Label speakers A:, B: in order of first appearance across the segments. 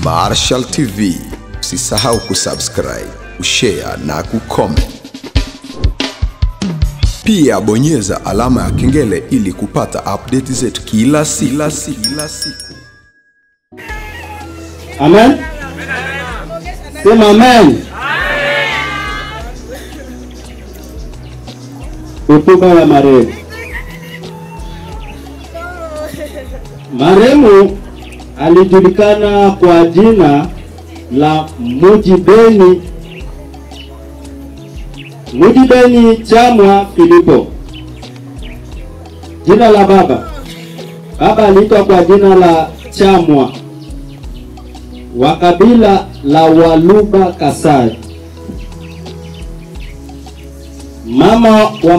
A: Marshal TV. Usisahau kusubscribe, kushare na kucomment. Pia bonyeza alama ya kengele ili kupata update zetu kila siku.
B: Amen. Sema amen. Hotuba ya marehemu. Marehemu alijulikana kwa jina la Mujibeni Chamwa Filipo. Jina la baba aliitwa kwa jina la Chamwa, wa kabila la Waluba Kasai. Mama wa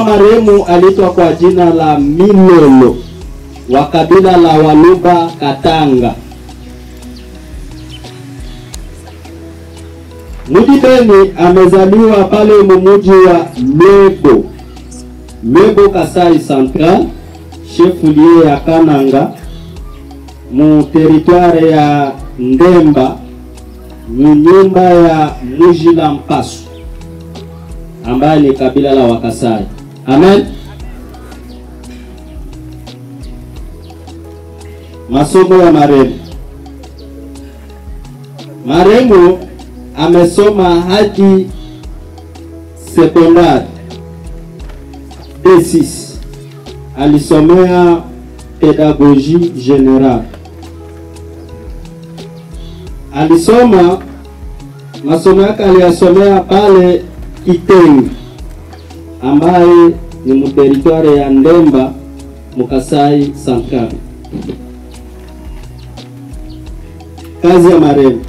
B: marehemu aliitwa kwa jina la Milolo, wa kabila la Waluba Katanga. Mujibeni amezaliwa pale mumuji wa Lwebo Kasai Central, chef-lieu ya Kananga, mu territoire ya Ndemba, nyumba ya Mujila Mpasu, ambaye ni kabila la Wakasai. Amen. Masomo ya marehemu. Marehemu amesoma hadi sekondari D6. Alisomea pedagogie general. Alisoma masomo yake aliyasomea pale Itengi, ambaye ni mu territoire ya Ndemba Mukasai Central. Kazi ya marehemu.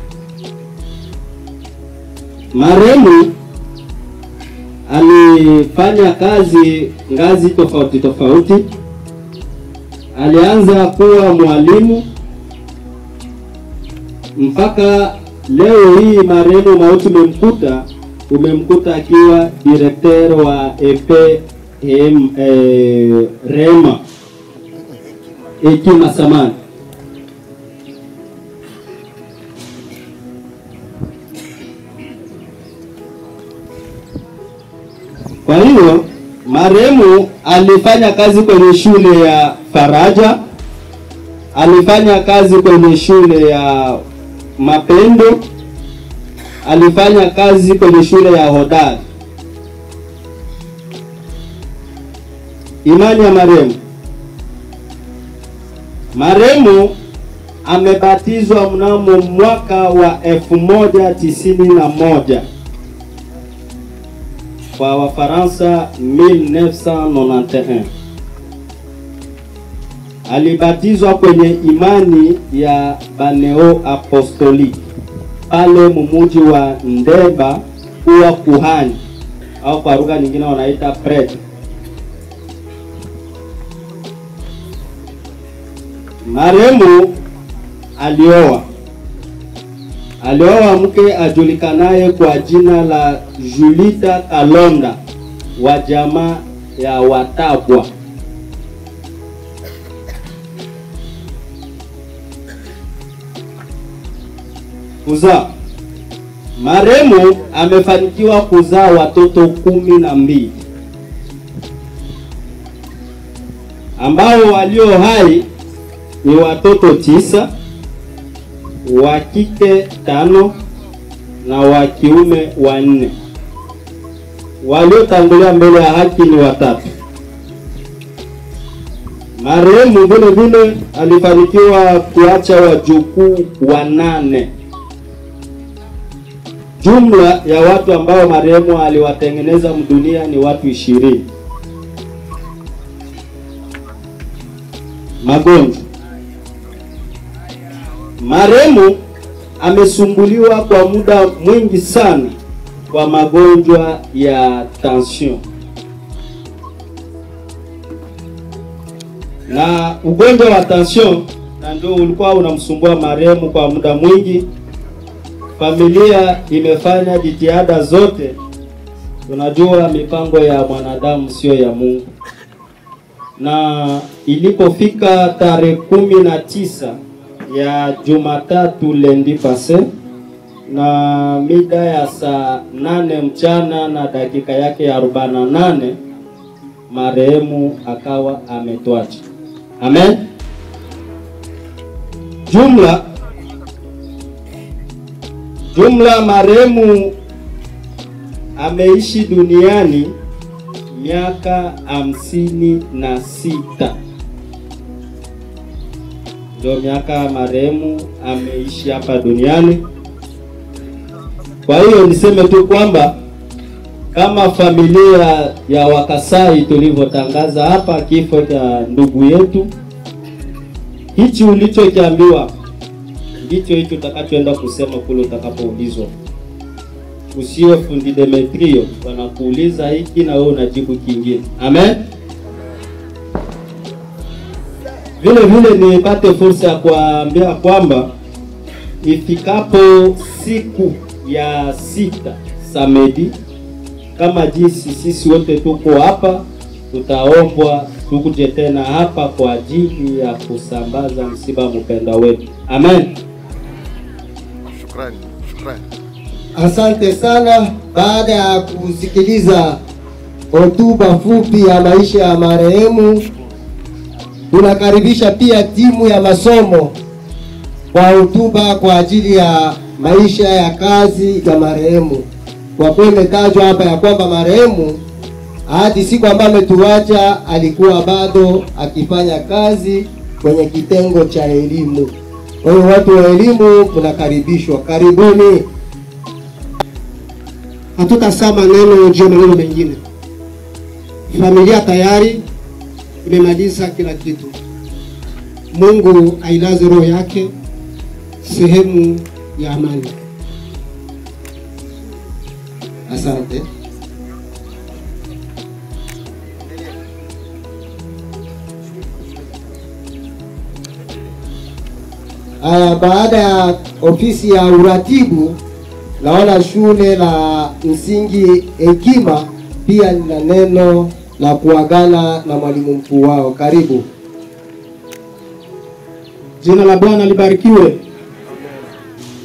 B: Marehemu alifanya kazi ngazi tofauti. Alianza kuwa mwalimu mpaka leo hii. Marehemu mauti umemkuta akiwa directeur wa Rema Hekima Samani. Kwa hiyo marehemu alifanya kazi kwenye shule ya Faraja, alifanya kazi kwenye shule ya Mapendo, alifanya kazi kwenye shule ya Hodari. Imani ya marehemu. Marehemu amebatizwa mnamo mwaka wa 1191 kwa Wafaransa 1991. Alibatizwa kwenye imani ya Baneo Apostolique pale mumuji wa Ndemba, kuwa kuhani au kwa lugha nyingine wanaita prêtre. Marehemu alioa mke ajulikanaye kwa jina la Julita Kalonda, wa jamaa ya Watabwa. Kuzaa. Marehemu amefanikiwa kuzaa watoto 12 ambao walio hai ni watoto 9, wa kike 5 na wa kiume 4. Waliotangulia mbele ya haki ni 3. Marehemu vile alifanikiwa kuacha wajukuu 8. Jumla ya watu ambao marehemu aliwatengeneza mdunia ni watu 20. Magonjwa. Marehemu amesumbuliwa kwa muda mwingi sana kwa magonjwa ya tension. Na ugonjwa wa tension ndio ulikuwa unamsumbua marehemu kwa muda mwingi. Familia imefanya jitihada zote. Tunajua mipango ya mwanadamu sio ya Mungu. na ilipofika tarehe 19 ya Jumatatu lendi pase na mida ya saa 8 mchana na dakika yake ya 48 marehemu akawa ametuacha. Amen. Jumla marehemu ameishi duniani miaka 56. Ndio miaka marehemu ameishi hapa duniani. Kwa hiyo niseme tu kwamba kama familia ya Wakasai tulivyotangaza hapa kifo cha ndugu yetu, hichi ulichokiambiwa ndicho hicho utakachoenda kusema kule utakapoulizwa. Usiwe fundi Demetrio wanakuuliza hiki na wewe unajibu kingine. Amen. Vile vile nipate fursa ya kuambia kwamba ifikapo siku ya 6 samedi, kama jinsi sisi wote tuko hapa, tutaombwa tukuje tena hapa kwa ajili ya kusambaza msiba mpenda wetu. Amen.
C: Shukrani.
D: Asante sana. Baada ya kusikiliza hotuba fupi ya maisha ya marehemu, tunakaribisha pia timu ya masomo kwa hotuba kwa ajili ya maisha ya kazi ya marehemu. Kwa kuwa imetajwa hapa ya kwamba marehemu hadi siku ambayo ametuacha alikuwa bado akifanya kazi kwenye kitengo cha elimu. Kwa hiyo watu wa elimu mnakaribishwa. Karibuni.
E: Hatutasema neno juu maneno mengine. Familia tayari imemaliza kila kitu. Mungu ailaze roho yake sehemu ya amani. Asante.
D: Baada ya ofisi ya uratibu, naona shule la msingi Hekima pia lina neno la kuagana na mwalimu mkuu wao. Karibu.
E: Jina la Bwana libarikiwe.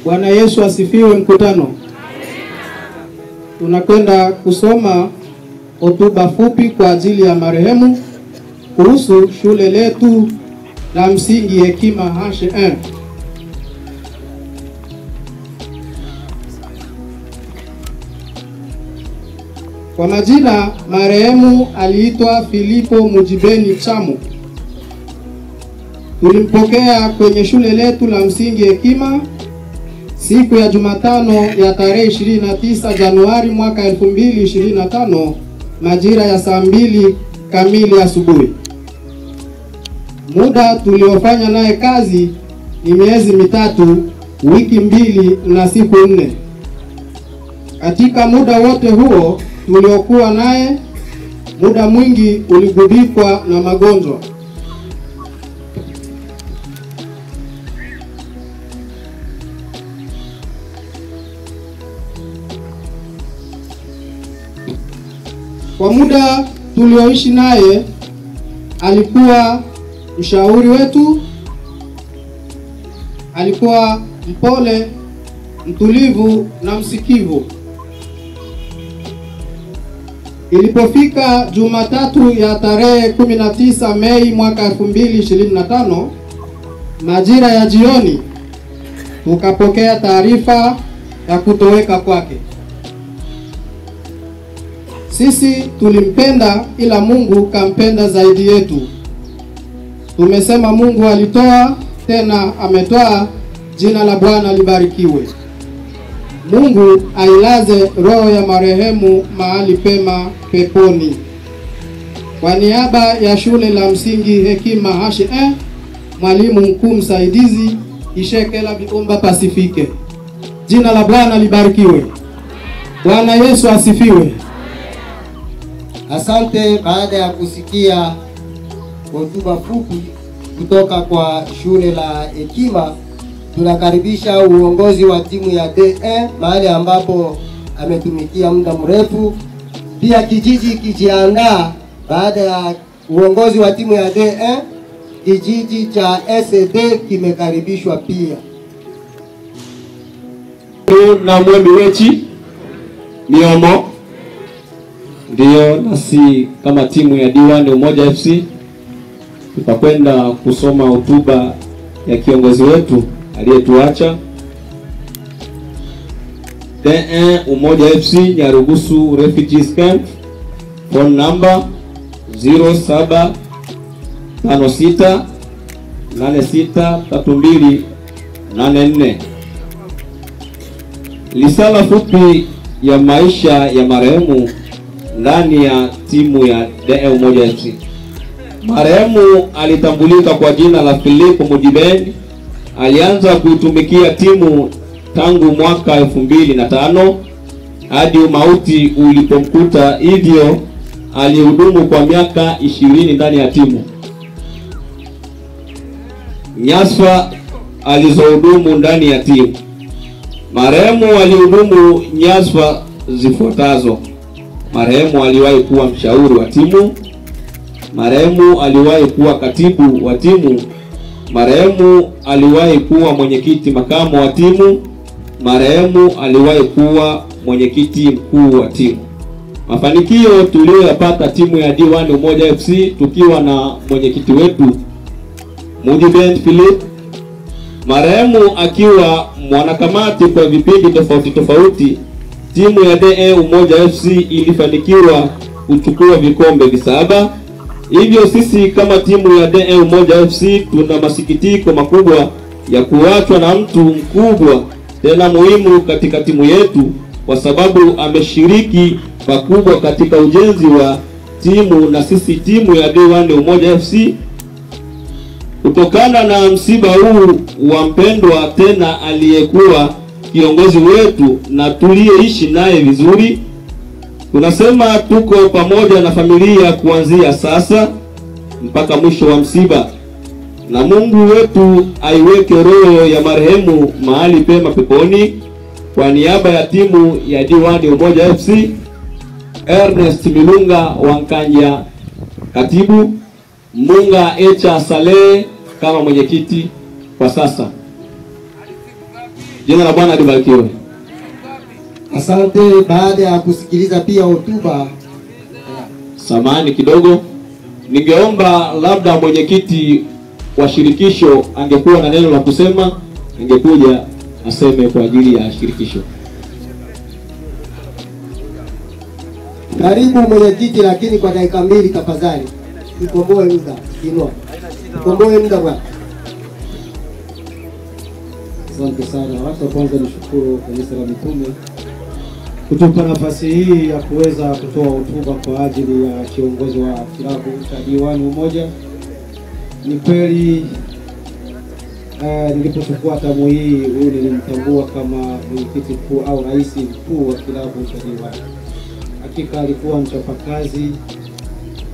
E: Bwana Yesu asifiwe mkutano. Tunakwenda kusoma hotuba fupi kwa ajili ya marehemu kuhusu shule letu la msingi Hekima H1. Kwa majina, marehemu aliitwa Filipo Mujibeni Chamu. Tulimpokea kwenye shule letu la msingi Hekima siku ya Jumatano ya tarehe 29 Januari mwaka 2025 majira ya saa 2 kamili asubuhi. Muda tuliofanya naye kazi ni miezi 3, wiki 2 na siku 4. Katika muda wote huo tuliokuwa naye, muda mwingi uligubikwa na magonjwa. Kwa muda tulioishi naye, alikuwa mshauri wetu, alikuwa mpole, mtulivu na msikivu. Ilipofika Jumatatu ya tarehe 19 Mei mwaka 2025 majira ya jioni, tukapokea taarifa ya kutoweka kwake. Sisi tulimpenda, ila Mungu kampenda zaidi yetu. Tumesema Mungu alitoa, tena ametoa. Jina la Bwana libarikiwe. Mungu ailaze roho ya marehemu mahali pema peponi. Kwa niaba ya shule la msingi Hekima H1, mwalimu mkuu msaidizi Ishekela Biomba Pasifike. Jina la Bwana libarikiwe. Bwana Yesu asifiwe.
D: Asante. Baada ya kusikia hotuba fupi kutoka kwa shule la Hekima, tunakaribisha uongozi wa timu ya D1 mahali ambapo ametumikia muda mrefu. Pia kijiji kijiandaa baada ya Uongozi wa timu ya D1 kijiji cha SD kimekaribishwa pia.
C: Na mwembi wechi Miomo, ndio nasi kama timu ya D1 Umoja FC tutakwenda kusoma hotuba ya kiongozi wetu aliyetuacha. D1 Umoja FC Nyarugusu Refugees Camp, phone number 0756863284. Risala fupi ya maisha ya marehemu ndani ya timu ya D1 Umoja FC. Marehemu alitambulika kwa jina la Philip Mudiben. Alianza kuitumikia timu tangu mwaka 2005 hadi mauti ulipomkuta, hivyo alihudumu kwa miaka 20 ndani ya timu. Nyasfa alizohudumu ndani ya timu. Marehemu alihudumu nyasfa zifuatazo. Marehemu aliwahi kuwa mshauri wa timu. Marehemu aliwahi kuwa katibu wa timu. Marehemu aliwahi kuwa mwenyekiti makamu wa timu. Marehemu aliwahi kuwa mwenyekiti mkuu wa timu. Mafanikio tuliyoyapata timu ya D1 Umoja FC tukiwa na mwenyekiti wetu Mudiben Philip. Marehemu akiwa mwanakamati kwa vipindi tofauti tofauti, timu ya D1 Umoja FC ilifanikiwa kuchukua vikombe 7. Hivyo sisi kama timu ya D1 Umoja FC tuna masikitiko makubwa ya kuachwa na mtu mkubwa tena muhimu katika timu yetu, kwa sababu ameshiriki pakubwa katika ujenzi wa timu na sisi timu ya D1 Umoja FC. Kutokana na msiba huu wa mpendwa tena aliyekuwa kiongozi wetu na tuliyeishi naye vizuri, tunasema tuko pamoja na familia kuanzia sasa mpaka mwisho wa msiba, na Mungu wetu aiweke roho ya marehemu mahali pema peponi. Kwa niaba ya timu ya D1 Umoja FC, Ernest Milunga Wankanja katibu, Munga Echa Saleh kama mwenyekiti kwa sasa. Jina la Bwana libarikiwe.
D: Asante. Baada ya kusikiliza pia hotuba,
C: samahani kidogo, ningeomba labda mwenyekiti wa shirikisho angekuwa na neno la kusema, angekuja aseme kwa ajili ya shirikisho.
D: Karibu mwenyekiti, lakini kwa dakika 2 tafadhali. Tukomboe muda. Inua. Tukomboe muda bwana.
F: Asante sana. Wacha kwanza nishukuru kanisa la mitume kutupa nafasi hii ya kuweza kutoa hotuba kwa ajili ya kiongozi wa kilabu cha D1 Umoja. Ni kweli nilipochukua tamu hii, huyu nilimtambua kama mwenyekiti mkuu au rais mkuu wa kilabu cha D1. Hakika alikuwa mchapakazi,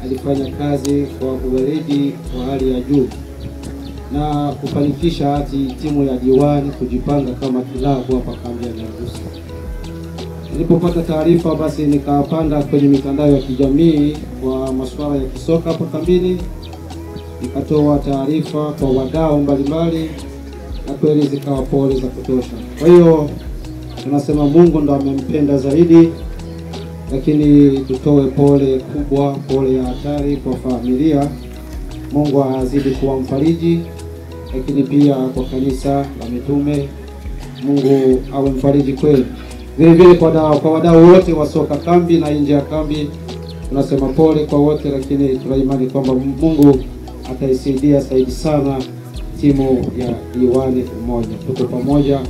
F: alifanya kazi kwa uweledi wa hali ya juu na kufanikisha hati timu ya D1 kujipanga kama kilabu hapa kambi ya Nyarugusu. Nilipopata taarifa, basi nikapanda kwenye mitandao ya kijamii kwa masuala ya kisoka hapa kambini, nikatoa taarifa kwa wadau mbalimbali na kweli zikawa pole za kutosha. Kwa hiyo tunasema Mungu ndo amempenda zaidi, lakini tutoe pole kubwa, pole ya hatari kwa familia. Mungu azidi kuwa mfariji, lakini pia kwa kanisa la mitume Mungu awe mfariji kweli. Vile vile kwa wadau wote wa soka kambi na nje ya kambi tunasema pole kwa wote, lakini tunaimani kwamba Mungu ataisaidia zaidi sana timu ya D1 Umoja. Tuko pamoja,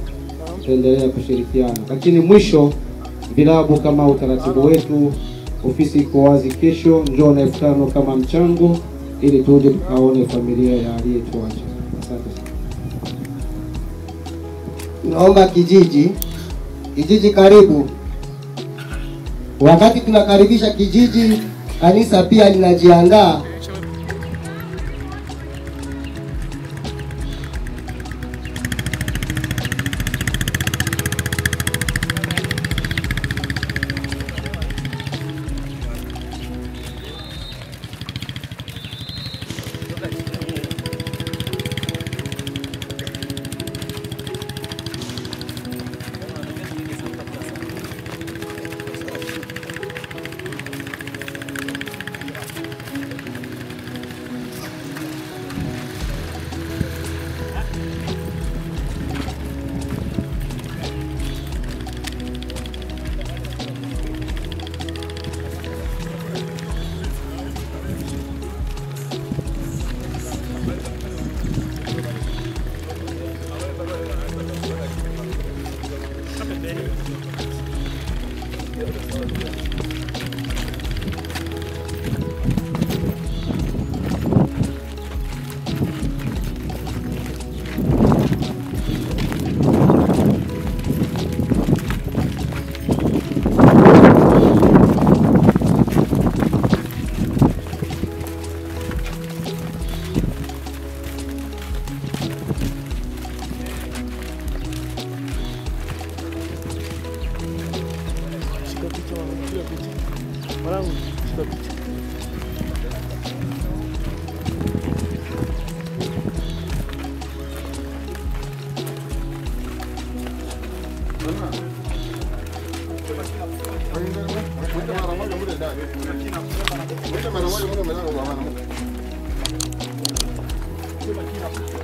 F: tutaendelea kushirikiana. Lakini mwisho, vilabu kama utaratibu wetu, ofisi iko wazi kesho, njoo na 5,000 kama mchango ili tuje tukaone familia ya aliyetuacha. Asante sana.
D: Naomba kijiji karibu. Wakati tunakaribisha kijiji, kanisa pia linajiandaa.
G: Gracias.